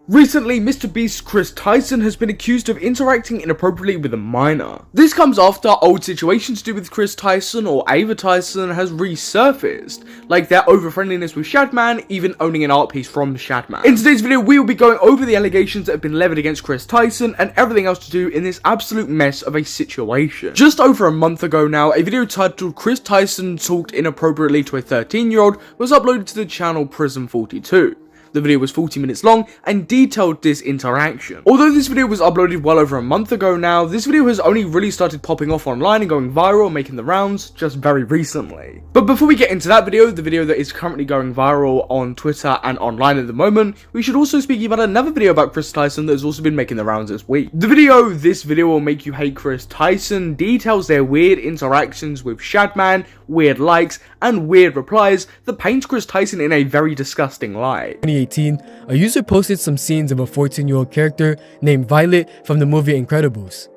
Recently, MrBeast's Kris Tyson has been accused of interacting inappropriately with a minor. This comes after old situations to do with Kris Tyson or Ava Tyson has resurfaced, like their over-friendliness with Shadman, even owning an art piece from Shadman. In today's video, we will be going over the allegations that have been levied against Kris Tyson and everything else to do in this absolute mess of a situation. Just over a month ago now, a video titled Kris Tyson Talked Inappropriately to a 13-year-old was uploaded to the channel Prism42. The video was 40 minutes long and detailed this interaction. Although this video was uploaded well over a month ago now, this video has only really started popping off online and going viral, making the rounds just very recently. But before we get into that video, the video that is currently going viral on Twitter and online at the moment, we should also speak about another video about Kris Tyson that has also been making the rounds this week. This video will make you hate Kris Tyson details their weird interactions with Shadman, weird likes, and weird replies that paints Kris Tyson in a very disgusting light. 2018, a user posted some scenes of a 14-year-old character named Violet from the movie Incredibles.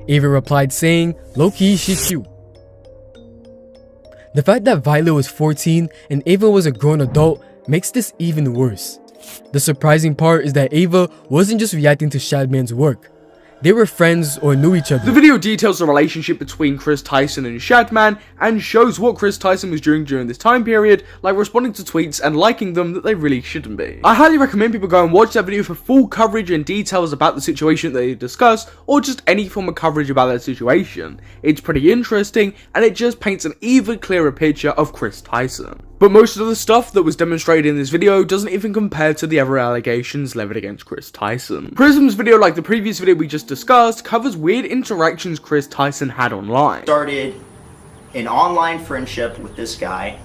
Ava replied saying, "Low-key, she's cute." The fact that Violet was 14 and Ava was a grown adult makes this even worse. The surprising part is that Ava wasn't just reacting to Shadman's work. They were friends or knew each other. The video details the relationship between Kris Tyson and Shadman and shows what Kris Tyson was doing during this time period, like responding to tweets and liking them that they really shouldn't be. I highly recommend people go and watch that video for full coverage and details about the situation that they discuss, or just any form of coverage about that situation. It's pretty interesting and it just paints an even clearer picture of Kris Tyson. But most of the stuff that was demonstrated in this video doesn't even compare to the other allegations levied against Kris Tyson. Prism's video, like the previous video we just discussed, covers weird interactions Kris Tyson had online. Started an online friendship with this guy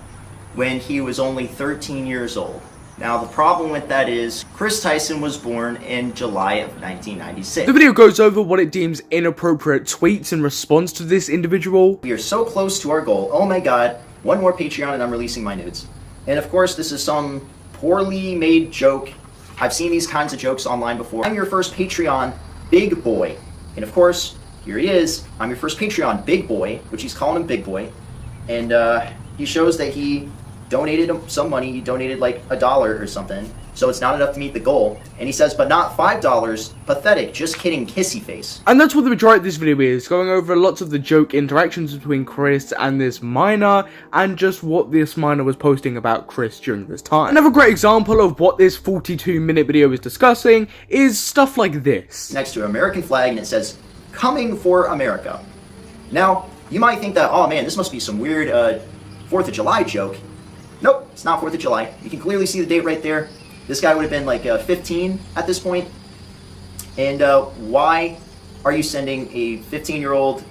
when he was only 13 years old. Now the problem with that is Kris Tyson was born in July of 1996. The video goes over what it deems inappropriate tweets in response to this individual. We are so close to our goal. Oh my god. One more Patreon and I'm releasing my nudes. And of course, this is some poorly made joke. I've seen these kinds of jokes online before. I'm your first Patreon, big boy. And of course, here he is. I'm your first Patreon, big boy, which he's calling him big boy. And he shows that he donated him some money. He donated like $1 or something. So it's not enough to meet the goal. And he says, but not $5. Pathetic. Just kidding. Kissy face. And that's what the majority of this video is, going over lots of the joke interactions between Kris and this minor, and just what this minor was posting about Kris during this time. Another great example of what this 42-minute video is discussing is stuff like this. Next to an American flag, and it says, "Coming for America." Now, you might think that, oh man, this must be some weird 4th of July joke. Nope, it's not 4th of July. You can clearly see the date right there. This guy would have been like 15 at this point. And why are you sending a 15-year-old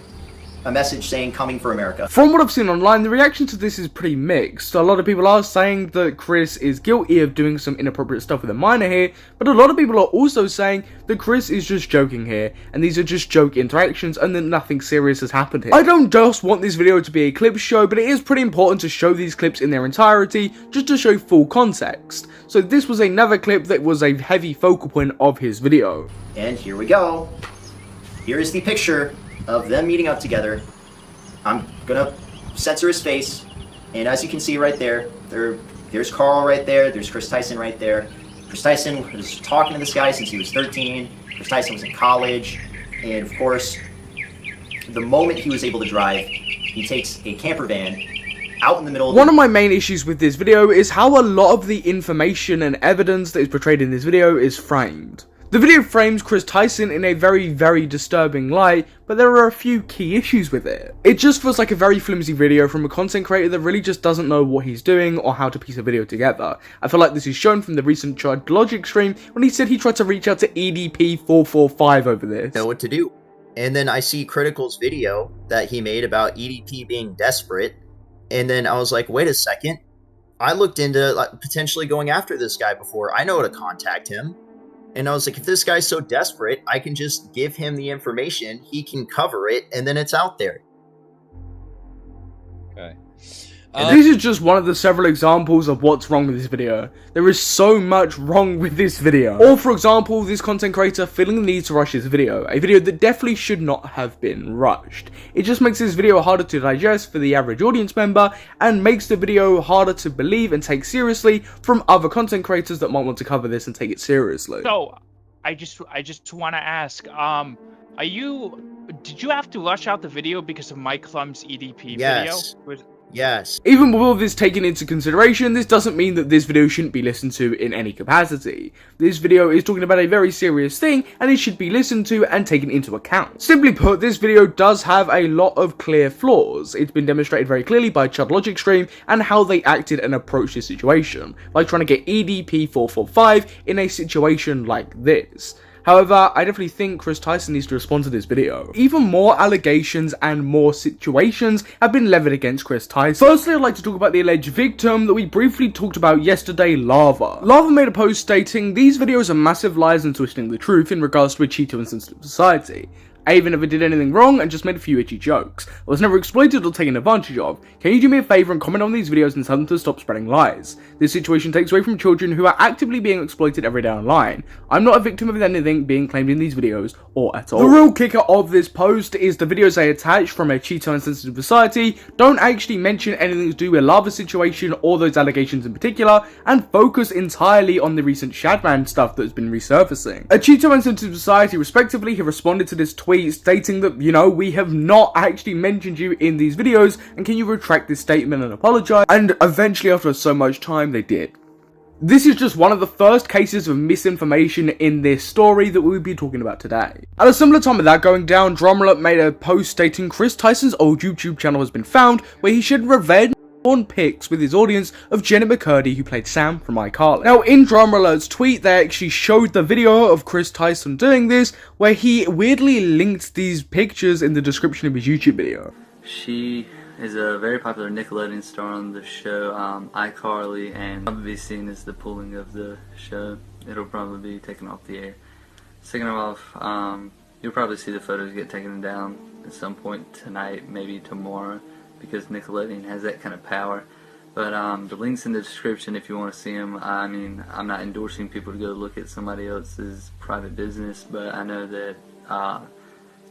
a message saying "coming for America"? From what I've seen online, the reaction to this is pretty mixed. A lot of people are saying that Kris is guilty of doing some inappropriate stuff with a minor here, but a lot of people are also saying that Kris is just joking here, and these are just joke interactions and that nothing serious has happened here. I don't just want this video to be a clip show, but it is pretty important to show these clips in their entirety, just to show full context. So this was another clip that was a heavy focal point of his video. And here we go. Here is the picture of them meeting up together. I'm gonna censor his face, and as you can see right there, there's Carl right there, there's Kris Tyson right there. Kris Tyson was talking to this guy since he was 13. Kris Tyson was in college, and of course, the moment he was able to drive, he takes a camper van out in the middle of One of my main issues with this video is how a lot of the information and evidence that is portrayed in this video is framed. The video frames Kris Tyson in a very, very disturbing light, but there are a few key issues with it. It just feels like a very flimsy video from a content creator that really just doesn't know what he's doing or how to piece a video together. I feel like this is shown from the recent Tried Logic stream when he said he tried to reach out to EDP445 over this. Know what to do. And then I see Critical's video that he made about EDP being desperate, and then I was like, wait a second. I looked into potentially going after this guy before. I know how to contact him. And I was like, if this guy's so desperate, I can just give him the information, he can cover it, and then it's out there. Okay. This is just one of the several examples of what's wrong with this video. There is so much wrong with this video. Or for example, this content creator feeling the need to rush his video, a video that definitely should not have been rushed. It just makes this video harder to digest for the average audience member, and makes the video harder to believe and take seriously from other content creators that might want to cover this and take it seriously. So, I just want to ask, did you have to rush out the video because of Mike Clum's EDP Yes. video? Yes. Even with all this taken into consideration, this doesn't mean that this video shouldn't be listened to in any capacity. This video is talking about a very serious thing, and it should be listened to and taken into account. Simply put, this video does have a lot of clear flaws. It's been demonstrated very clearly by Chud Logic Stream and how they acted and approached this situation, like trying to get EDP 445 in a situation like this. However, I definitely think Kris Tyson needs to respond to this video. Even more allegations and more situations have been levied against Kris Tyson. Firstly, I'd like to talk about the alleged victim that we briefly talked about yesterday, Lava. Lava made a post stating, "These videos are massive lies and twisting the truth in regards to a Cheeto and sensitive society. Ava never did anything wrong and just made a few itchy jokes. I was never exploited or taken advantage of. Can you do me a favor and comment on these videos and tell them to stop spreading lies? This situation takes away from children who are actively being exploited every day online. I'm not a victim of anything being claimed in these videos or at all." The real kicker of this post is the videos they attach from a Cheeto and sensitive society don't actually mention anything to do with Lava's situation or those allegations in particular, and focus entirely on the recent Shadman stuff that has been resurfacing. A Cheeto and sensitive society respectively have responded to this tweet stating that, you know, we have not actually mentioned you in these videos, and can you retract this statement and apologize? And eventually, after so much time, they did. This is just one of the first cases of misinformation in this story that we'll be talking about today. At a similar time of that going down, Drumroller made a post stating Kris Tyson's old YouTube channel has been found, where he shared revenge on pics with his audience of Janet McCurdy, who played Sam from iCarly. Now, in Drumroller's tweet, they actually showed the video of Kris Tyson doing this, where he weirdly linked these pictures in the description of his YouTube video. She is a very popular Nickelodeon star on the show iCarly, and probably be seen as the pulling of the show. It'll probably be taken off the air. Second off, you'll probably see the photos get taken down at some point tonight, maybe tomorrow, because Nickelodeon has that kind of power. But the link's in the description if you want to see them. I mean, I'm not endorsing people to go look at somebody else's private business, but I know that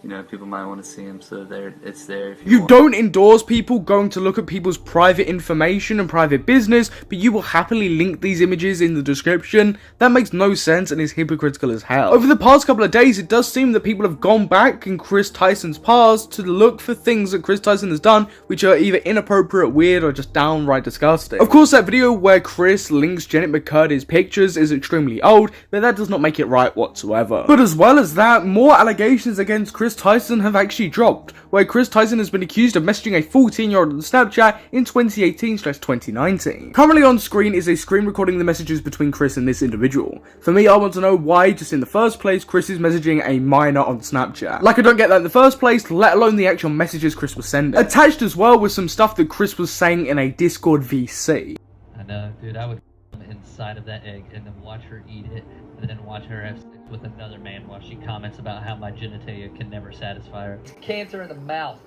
you know, people might want to see them, so it's there if you want. don't endorse people going to look at people's private information and private business, but you will happily link these images in the description. That makes no sense and is hypocritical as hell. Over the past couple of days, it does seem that people have gone back in Kris Tyson's past to look for things that Kris Tyson has done, which are either inappropriate, weird, or just downright disgusting. Of course, that video where Kris links Janet McCurdy's pictures is extremely old, but that does not make it right whatsoever. But as well as that, more allegations against Kris Tyson have actually dropped, where Kris Tyson has been accused of messaging a 14-year-old on Snapchat in 2018/2019. Currently on screen is a screen recording the messages between Kris and this individual. For me, I want to know why, just in the first place, Kris is messaging a minor on Snapchat. Like, I don't get that in the first place, let alone the actual messages Kris was sending. Attached as well was some stuff that Kris was saying in a Discord VC. I know, dude, I would inside of that egg and then watch her eat it, and then watch her have sex with another man while she comments about how my genitalia can never satisfy her. Cancer in the mouth.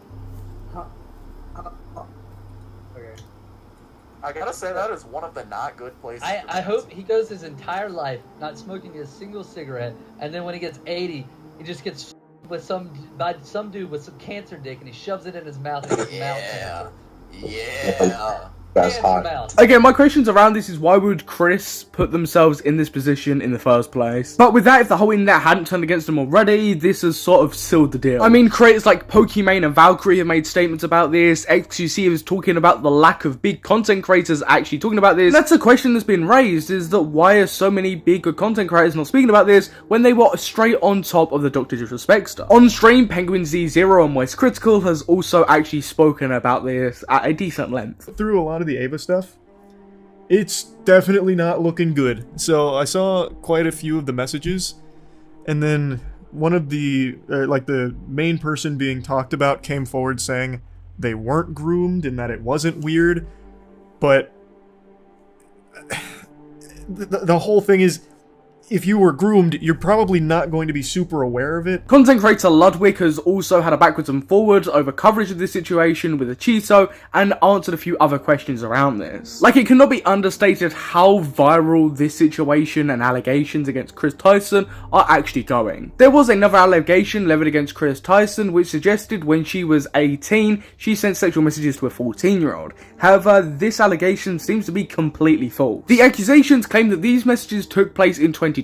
Okay. I gotta say, that is one of the not good places. I hope he goes his entire life not smoking a single cigarette, and then when he gets 80, he just gets with some dude with some cancer dick, and he shoves it in his mouth and gets mouth cancer. Yeah. That's hot. Again, my questions around this is why would Kris put themselves in this position in the first place? But with that, if the whole internet hadn't turned against them already, this has sort of sealed the deal. I mean, creators like Pokimane and Valkyrie have made statements about this, XQC is talking about the lack of big content creators actually talking about this. And that's a question that's been raised, is that why are so many big content creators not speaking about this when they were straight on top of the Dr. Disrespect stuff? On stream, Penguin Z0 and Moist Critical has also actually spoken about this at a decent length. Through a lot of the Ava stuff, it's definitely not looking good. So I saw quite a few of the messages, and then one of the like the main person being talked about came forward saying they weren't groomed and that it wasn't weird, but the whole thing is if you were groomed, you're probably not going to be super aware of it. Content creator Ludwig has also had a backwards and forwards over coverage of this situation with Achiso and answered a few other questions around this. Like, it cannot be understated how viral this situation and allegations against Kris Tyson are actually going. There was another allegation leveled against Kris Tyson which suggested when she was 18 she sent sexual messages to a 14-year-old. However, this allegation seems to be completely false. The accusations claim that these messages took place in 2020,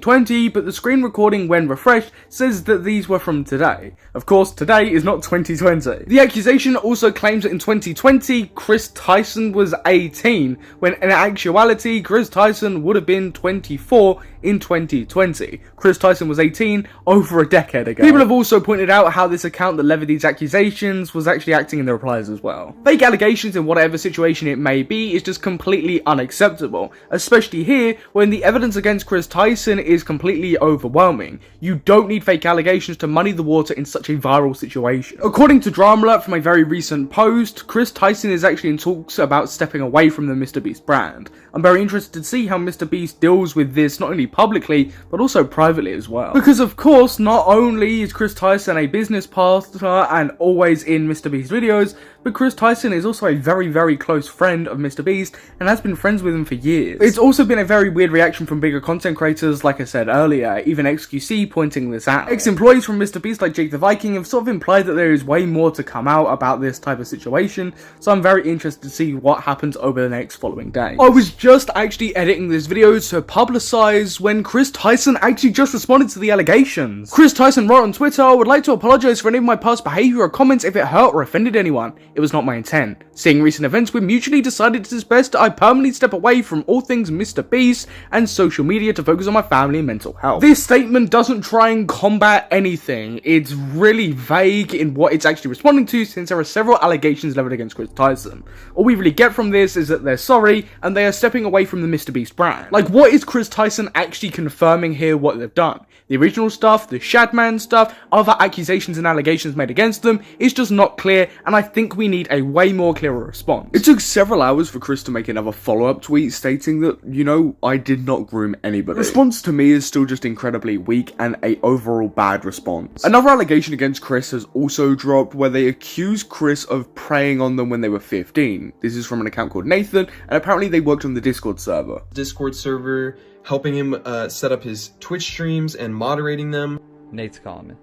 but the screen recording when refreshed says that these were from today. Of course, today is not 2020. The accusation also claims that in 2020 Kris Tyson was 18, when in actuality Kris Tyson would have been 24 in 2020. Kris Tyson was 18 over a decade ago. People have also pointed out how this account that levied these accusations was actually acting in the replies as well. Fake allegations in whatever situation it may be is just completely unacceptable, especially here when the evidence against Kris Tyson is completely overwhelming. You don't need fake allegations to muddy the water in such a viral situation. According to DramaAlert from a very recent post, Kris Tyson is actually in talks about stepping away from the MrBeast brand. I'm very interested to see how MrBeast deals with this not only publicly but also privately as well. Because of course, not only is Kris Tyson a business partner and always in MrBeast videos, but Kris Tyson is also a very close friend of MrBeast and has been friends with him for years. It's also been a very weird reaction from bigger content creators, like I said earlier, even XQC pointing this out. Ex-employees from MrBeast like Jake the Viking have sort of implied that there is way more to come out about this type of situation, so I'm very interested to see what happens over the next following day. I was just actually editing this video to publicize when Kris Tyson actually just responded to the allegations. Kris Tyson wrote on Twitter, "I would like to apologize for any of my past behavior or comments if it hurt or offended anyone. It was not my intent. Seeing recent events, we mutually decided it is best I permanently step away from all things MrBeast and social media to focus on my family and mental health." This statement doesn't try and combat anything. It's really vague in what it's actually responding to, since there are several allegations leveled against Kris Tyson. All we really get from this is that they're sorry and they are stepping away from the MrBeast brand. Like, what is Kris Tyson actually confirming here what they've done? The original stuff, the Shadman stuff, other accusations and allegations made against them is just not clear, and I think we need a way more clearer response. It took several hours for Kris to make another follow-up tweet stating that, you know, I did not groom anybody. The response to me is still just incredibly weak and a overall bad response. Another allegation against Kris has also dropped where they accuse Kris of preying on them when they were 15. This is from an account called Nathan, and apparently they worked on the Discord server. Discord server, helping him set up his Twitch streams and moderating them. Nate's calling me.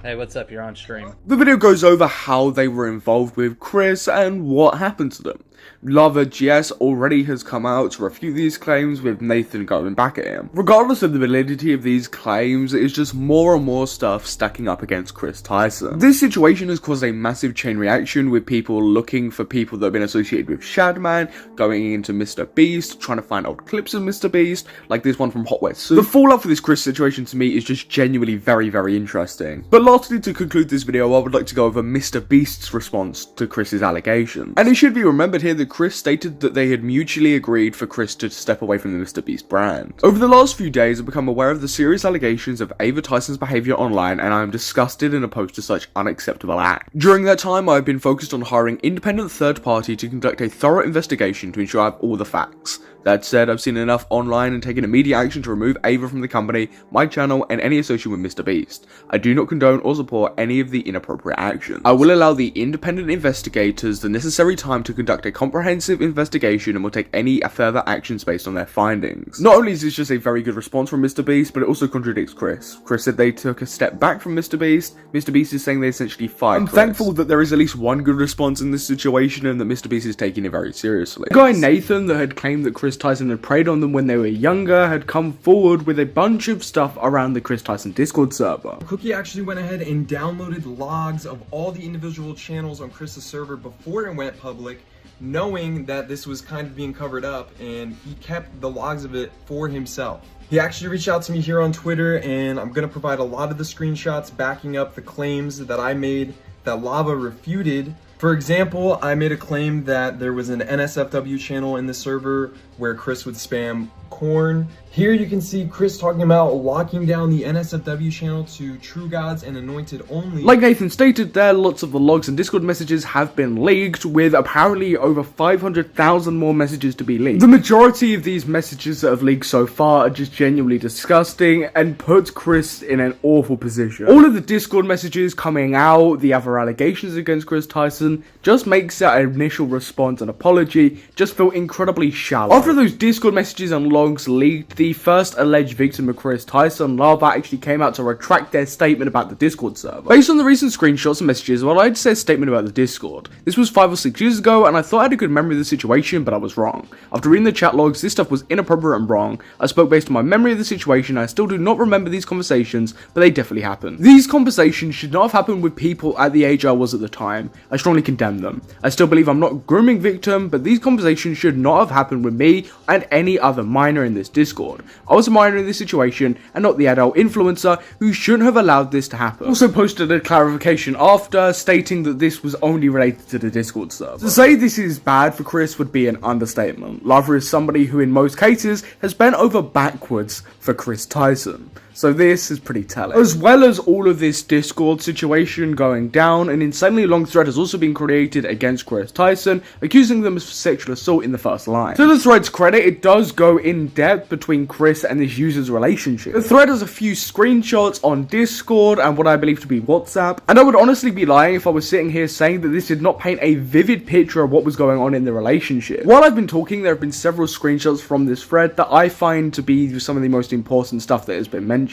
Hey, what's up? You're on stream. The video goes over how they were involved with Kris and what happened to them. Lava GS already has come out to refute these claims, with Nathan going back at him. Regardless of the validity of these claims, it's just more and more stuff stacking up against Kris Tyson. This situation has caused a massive chain reaction, with people looking for people that have been associated with Shadman, going into MrBeast, trying to find old clips of MrBeast, like this one from Hot Wet Soup. The fallout for this Kris situation to me is just genuinely very interesting. But lastly, to conclude this video, I would like to go over MrBeast's response to Kris's allegations. And it should be remembered here that Kris stated that they had mutually agreed for Kris to step away from the MrBeast brand. Over the last few days, I've become aware of the serious allegations of Ava Tyson's behavior online, and I am disgusted and opposed to such unacceptable act. During that time, I have been focused on hiring independent third party to conduct a thorough investigation to ensure I have all the facts. That said, I've seen enough online and taken immediate action to remove Ava from the company, my channel, and any association with MrBeast. I do not condone or support any of the inappropriate actions. I will allow the independent investigators the necessary time to conduct a comprehensive investigation and will take any further actions based on their findings. Not only is this just a very good response from MrBeast, but it also contradicts Kris. Kris said they took a step back from MrBeast. MrBeast is saying they essentially fired Kris. I'm thankful that there is at least one good response in this situation and that MrBeast is taking it very seriously. The guy Nathan that had claimed that Kris Tyson had preyed on them when they were younger had come forward with a bunch of stuff around the Kris Tyson Discord server. Cookie actually went ahead and downloaded logs of all the individual channels on Kris's server before it went public, knowing that this was kind of being covered up, and he kept the logs of it for himself. He actually reached out to me here on Twitter, and I'm going to provide a lot of the screenshots backing up the claims that I made that Lava refuted. For example, I made a claim that there was an NSFW channel in the server where Kris would spam corn. Here you can see Kris talking about locking down the NSFW channel to True Gods and Anointed only. Like Nathan stated there, lots of the logs and Discord messages have been leaked, with apparently over 500,000 more messages to be leaked. The majority of these messages that have leaked so far are just genuinely disgusting and put Kris in an awful position. All of the Discord messages coming out, the other allegations against Kris Tyson, just makes that initial response and apology just feel incredibly shallow. After those Discord messages and logs leaked, the first alleged victim of Kris Tyson, Lava, actually came out to retract their statement about the Discord server. Based on the recent screenshots and messages, well, I'd say a statement about the Discord. This was 5 or 6 years ago, and I thought I had a good memory of the situation, but I was wrong. After reading the chat logs, this stuff was inappropriate and wrong. I spoke based on my memory of the situation. I still do not remember these conversations, but they definitely happened. These conversations should not have happened with people at the age I was at the time. I strongly condemn them. I still believe I'm not a grooming victim, but these conversations should not have happened with me and any other minor in this Discord. I was a minor in this situation and not the adult influencer who shouldn't have allowed this to happen. Also posted a clarification after, stating that this was only related to the Discord server. To say this is bad for Kris would be an understatement. Lava is somebody who in most cases has bent over backwards for Kris Tyson. So this is pretty telling. As well as all of this Discord situation going down, an insanely long thread has also been created against Kris Tyson, accusing them of sexual assault in the first line. To the thread's credit, it does go in depth between Kris and this user's relationship. The thread has a few screenshots on Discord and what I believe to be WhatsApp, and I would honestly be lying if I was sitting here saying that this did not paint a vivid picture of what was going on in the relationship. While I've been talking, there have been several screenshots from this thread that I find to be some of the most important stuff that has been mentioned.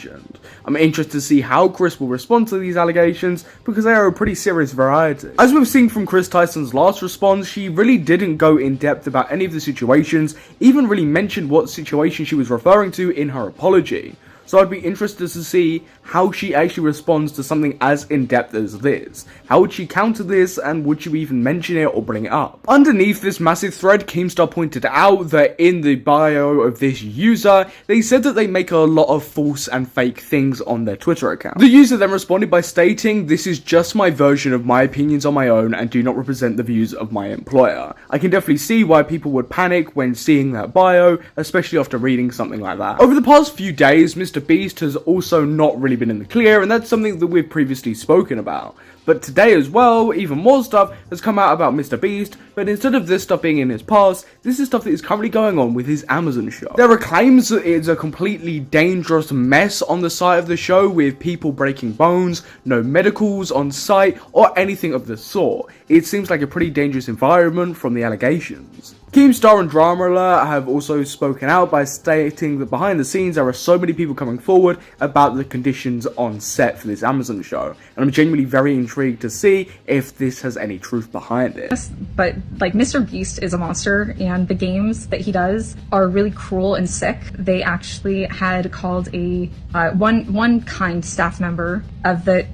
I'm interested to see how Kris will respond to these allegations, because they are a pretty serious variety. As we've seen from Kris Tyson's last response, she really didn't go in depth about any of the situations, even really mentioned what situation she was referring to in her apology. So I'd be interested to see how she actually responds to something as in-depth as this. How would she counter this, and would she even mention it or bring it up? Underneath this massive thread, Keemstar pointed out that in the bio of this user, they said that they make a lot of false and fake things on their Twitter account. The user then responded by stating, "This is just my version of my opinions on my own and do not represent the views of my employer." I can definitely see why people would panic when seeing that bio, especially after reading something like that. Over the past few days, MrBeast has also not really been in the clear, and that's something that we've previously spoken about. But today as well, even more stuff has come out about MrBeast, but instead of this stuff being in his past, this is stuff that is currently going on with his Amazon shop. There are claims that it's a completely dangerous mess on the site of the show, with people breaking bones, no medicals on site, or anything of the sort. It seems like a pretty dangerous environment from the allegations. Keemstar and Drama Alert have also spoken out by stating that behind the scenes there are so many people coming forward about the conditions on set for this Amazon show, and I'm genuinely very intrigued to see if this has any truth behind it. But like, MrBeast is a monster, and the games that he does are really cruel and sick. They actually had called a one kind staff member of the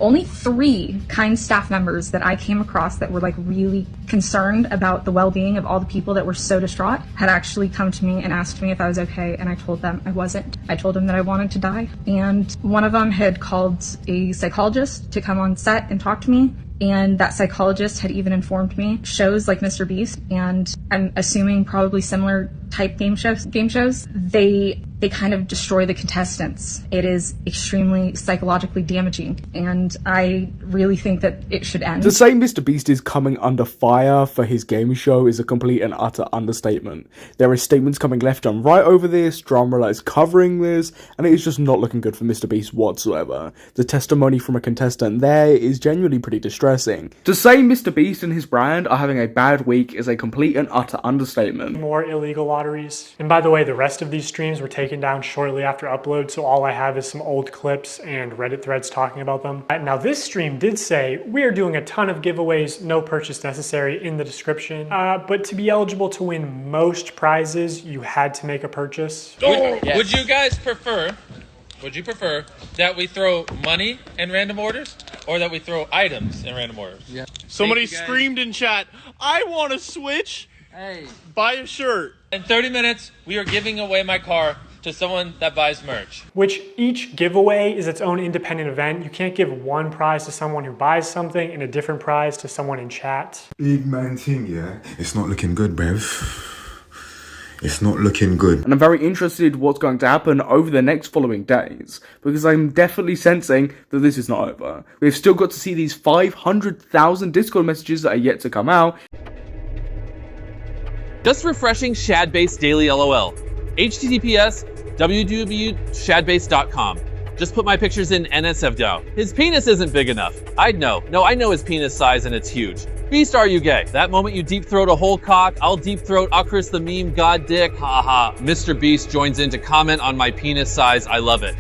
only three kind staff members that I came across that were like really concerned about the well-being of all the people that were so distraught had actually come to me and asked me if I was okay, and I told them I wasn't. I told them that I wanted to die, and one of them had called a psychologist to come on set and talk to me. And that psychologist had even informed me shows like MrBeast, and I'm assuming probably similar type game shows, they kind of destroy the contestants. It is extremely psychologically damaging, and I really think that it should end. To say MrBeast is coming under fire for his game show is a complete and utter understatement. There are statements coming left and right over this, Drama Alert is covering this, and it is just not looking good for MrBeast whatsoever. The testimony from a contestant there is genuinely pretty distressing. To say MrBeast and his brand are having a bad week is a complete and utter understatement. More illegal lotteries. And by the way, the rest of these streams were taken down shortly after upload, so all I have is some old clips and Reddit threads talking about them. Now this stream did say, "We are doing a ton of giveaways, no purchase necessary," in the description. But to be eligible to win most prizes, you had to make a purchase. Would you guys prefer, that we throw money in random orders, or that we throw items in random orders? Yeah. Somebody screamed in chat, "I want to switch." Hey. Buy a shirt. In 30 minutes, we are giving away my car to someone that buys merch. Which each giveaway is its own independent event. You can't give one prize to someone who buys something and a different prize to someone in chat. Big man thing, yeah? It's not looking good, bruv. It's not looking good. And I'm very interested what's going to happen over the next following days, because I'm definitely sensing that this is not over. We've still got to see these 500,000 Discord messages that are yet to come out. Just refreshing Shadbase Daily LOL. HTTPS www.shadbase.com. Just put my pictures in NSFW. His penis isn't big enough. I'd know. No, I know his penis size and it's huge. Beast, are you gay? That moment you deep throat a whole cock, I'll deep throat Kris the meme god dick. Haha. MrBeast joins in to comment on my penis size. I love it.